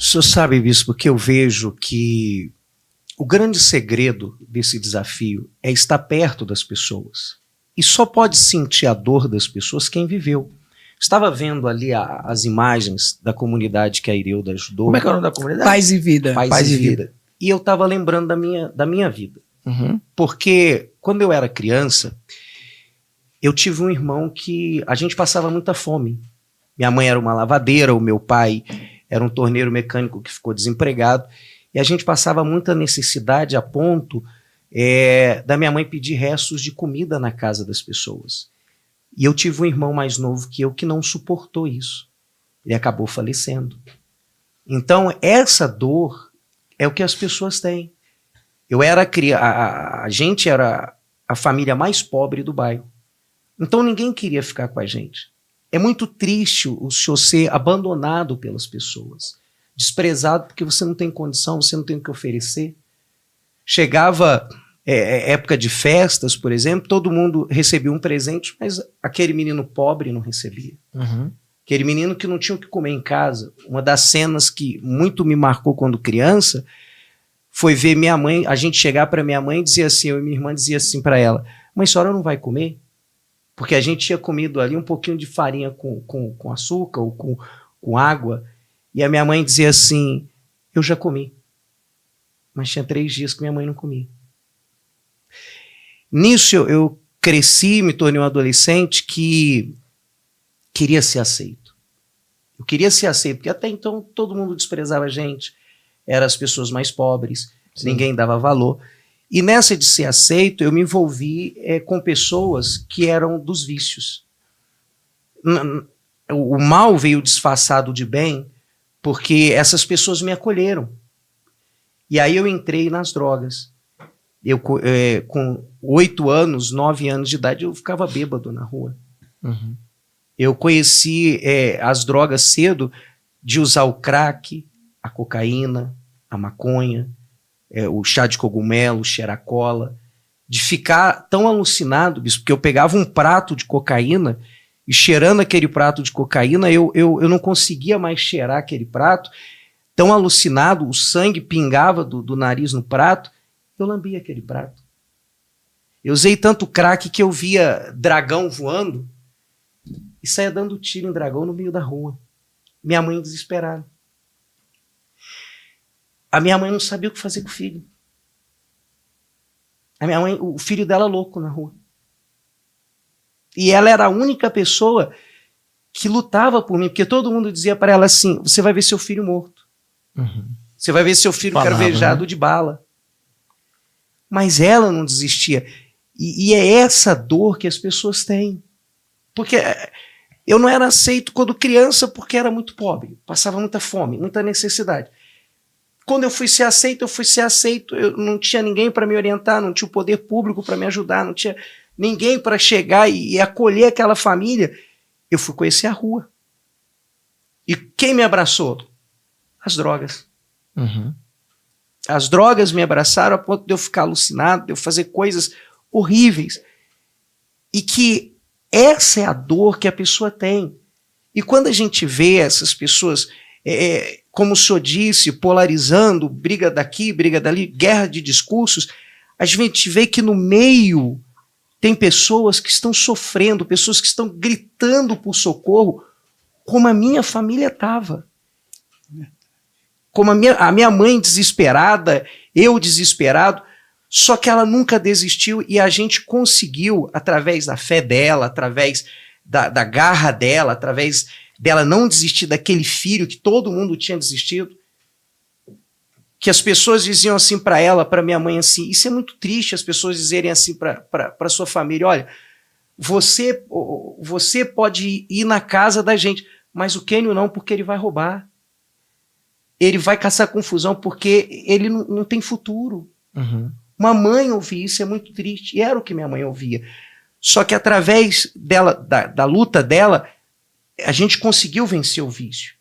senhor sabe, bispo, que eu vejo que o grande segredo desse desafio é estar perto das pessoas. E só pode sentir a dor das pessoas quem viveu. Estava vendo ali as imagens da comunidade que a Ireuda ajudou. Como é que é o nome da comunidade? Paz e Vida. Paz e Vida. E eu estava lembrando da minha vida. Uhum. Porque quando eu era criança, eu tive um irmão que a gente passava muita fome. Minha mãe era uma lavadeira, o meu pai era um torneiro mecânico que ficou desempregado. E a gente passava muita necessidade a ponto da minha mãe pedir restos de comida na casa das pessoas. E eu tive um irmão mais novo que eu que não suportou isso. Ele acabou falecendo. Então, essa dor é o que as pessoas têm. Eu era a gente era a família mais pobre do bairro. Então, ninguém queria ficar com a gente. É muito triste o senhor ser abandonado pelas pessoas. Desprezado porque você não tem condição, você não tem o que oferecer. Chegava época de festas, por exemplo, todo mundo recebia um presente, mas aquele menino pobre não recebia. Uhum. Aquele menino que não tinha o que comer em casa. Uma das cenas que muito me marcou quando criança foi ver minha mãe, a gente chegar para minha mãe e dizer assim, eu e minha irmã dizia assim para ela, mãe, a senhora não vai comer? Porque a gente tinha comido ali um pouquinho de farinha com açúcar ou com água, e a minha mãe dizia assim, eu já comi. Mas tinha 3 dias que minha mãe não comia. Nisso eu cresci, me tornei um adolescente que queria ser aceito. Eu queria ser aceito, porque até então todo mundo desprezava a gente, eram as pessoas mais pobres, sim, ninguém dava valor. E nessa de ser aceito, eu me envolvi com pessoas que eram dos vícios. O mal veio disfarçado de bem, porque essas pessoas me acolheram. E aí eu entrei nas drogas. Eu, com 8 anos, 9 anos de idade, eu ficava bêbado na rua. Uhum. Eu conheci as drogas cedo, de usar o crack, a cocaína, a maconha, o chá de cogumelo, cheirar cola, de ficar tão alucinado, bispo, porque eu pegava um prato de cocaína e cheirando aquele prato de cocaína, eu não conseguia mais cheirar aquele prato, tão alucinado, o sangue pingava do nariz no prato, eu lambia aquele prato. Eu usei tanto crack que eu via dragão voando e saía dando tiro em dragão no meio da rua. Minha mãe desesperada. A minha mãe não sabia o que fazer com o filho. A minha mãe, o filho dela louco na rua. E ela era a única pessoa que lutava por mim, porque todo mundo dizia para ela assim, você vai ver seu filho morto. Uhum. Você vai ver seu filho carvejado, né, de bala. Mas ela não desistia. E é essa dor que as pessoas têm. Porque eu não era aceito quando criança porque era muito pobre. Passava muita fome, muita necessidade. Quando eu fui ser aceito, eu não tinha ninguém para me orientar, não tinha o poder público para me ajudar, não tinha ninguém para chegar e acolher aquela família. Eu fui conhecer a rua. E quem me abraçou? As drogas. Uhum. As drogas me abraçaram a ponto de eu ficar alucinado, de eu fazer coisas horríveis. E que essa é a dor que a pessoa tem. E quando a gente vê essas pessoas, como o senhor disse, polarizando, briga daqui, briga dali, guerra de discursos, a gente vê que no meio tem pessoas que estão sofrendo, pessoas que estão gritando por socorro, como a minha família estava. Como a minha mãe desesperada, eu desesperado, só que ela nunca desistiu e a gente conseguiu, através da fé dela, através da garra dela, através dela não desistir daquele filho que todo mundo tinha desistido, que as pessoas diziam assim para ela, para minha mãe, assim, isso é muito triste as pessoas dizerem assim para sua família, olha, você pode ir na casa da gente, mas o Kênio não, porque ele vai roubar. Ele vai caçar confusão porque ele não tem futuro. Uhum. Uma mãe ouvir isso é muito triste. E era o que minha mãe ouvia. Só que através dela, da luta dela, a gente conseguiu vencer o vício.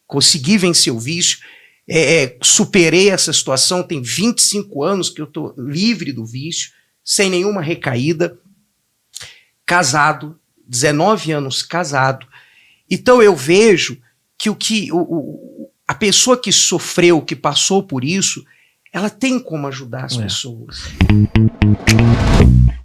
Consegui vencer o vício. Superei essa situação. Tem 25 anos que eu estou livre do vício, sem nenhuma recaída. Casado, 19 anos casado. Então eu vejo que a pessoa que sofreu, que passou por isso, ela tem como ajudar as pessoas.